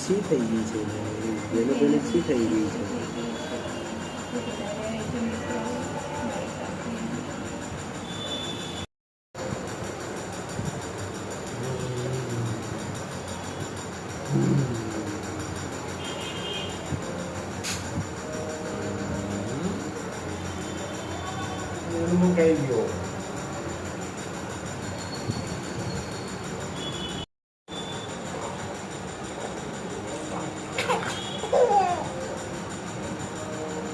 છી થઈ ગઈ છે જેને તેને છી થઈ ગઈ છે. મુકાઈ ગયો.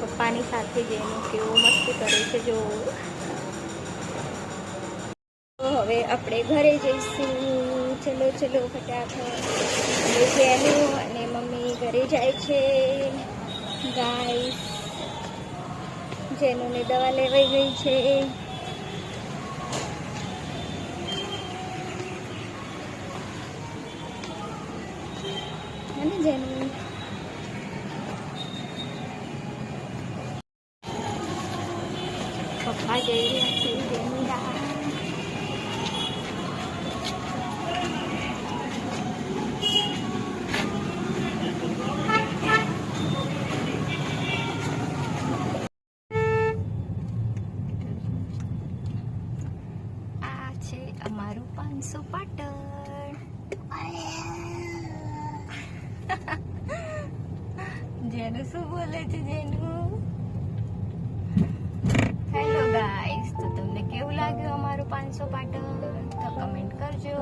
પપ્પાની સાથે જઈને કેવો મસ્તી કરે છે જો. હવે આપણે ઘરે જઈશું. ચલો ચલો ફટાફટ. જેનું અને મમ્મી ઘરે જાય છે. ગાઈસ જેનુને દવા લેવાઈ ગઈ છે. અને જેનું પપ્પા જઈ રહ્યા છે. જેનું અમારું 500 પાટણ. જેનું શું બોલે છે જેનું? હેલો ગાઈસ, તો તમને કેવું લાગ્યું અમારું 500 પાટણ તો કમેન્ટ કરજો.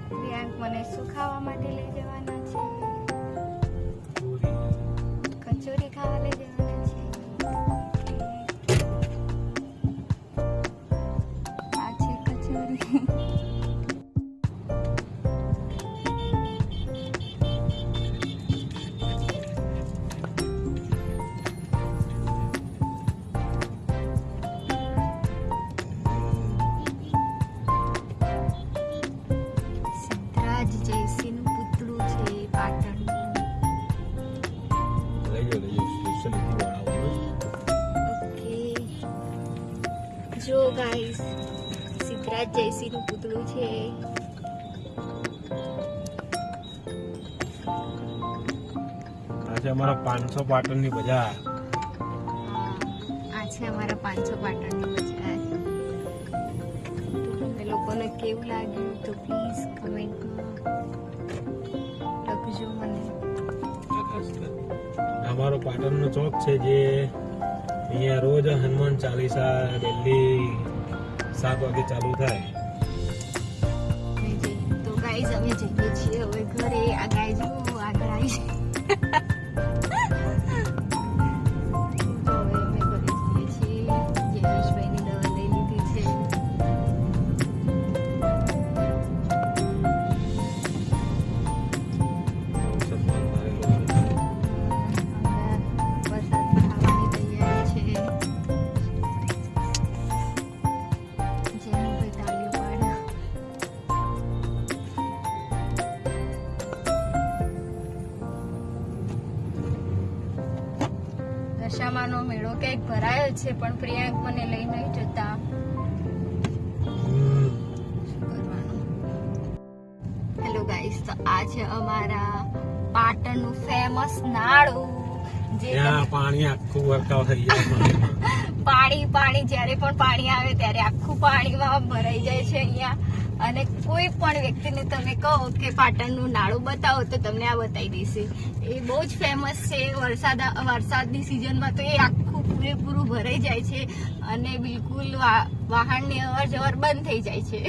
પ્રિયાંક મને શું ખાવા માટે લઈ જવાના છે? કચોરી ખાવા લઈ જવાના છે. આ છે કચોરી. સિદ્ધરાજ જયસિંહનું પુતળું છે પાટણ. જો ગાઈસ, સિદ્ધરાજ જયસિંહનું પુતળું છે. આજે અમારા 500 પાટણની બજાર. આ છે અમારા 500 પાટણની બજાર. તો તમને લોકોને કેવું લાગ્યું તો પ્લીઝ કમેન્ટમાં લખજો મને. અમારો પાટણનો ચોક છે જે અહીંયા રોજ હનુમાન ચાલીસા ડેલી 7 વાગે ચાલુ થાય. તો ગાઈઝ અમે જઈએ છીએ હવે ઘરે. આ ગાઈઝ આગળ આવી છે. તો હવે અમે ઘરે જઈએ છીએ. જયેશભાઈની દવા લઈ લીધી છે. દશામાનો મેળો ક્યાંક ભરાયો છે પણ પ્રિયાંક મને લઈ નહીં જતા. શું કરવાનું? હેલો ગાઈસ, તો આ છે અમારા પાટણનું ફેમસ નાળું. જે પાણી આખું વર્તાવ થઈ જાય. પાણી જ્યારે પણ પાણી આવે ત્યારે આખું પાણીમાં ભરાઈ જાય છે અહીંયા. અને કોઈ પણ વ્યક્તિને તમે કહો કે પાટણનું નાળું બતાવો તો તમને આ બતાવી દેશે. એ બહુ જ ફેમસ છે. વરસાદની સિઝનમાં તો એ આખું પૂરેપૂરું ભરાઈ જાય છે અને બિલકુલ વાહનની અવર જવર બંધ થઈ જાય છે.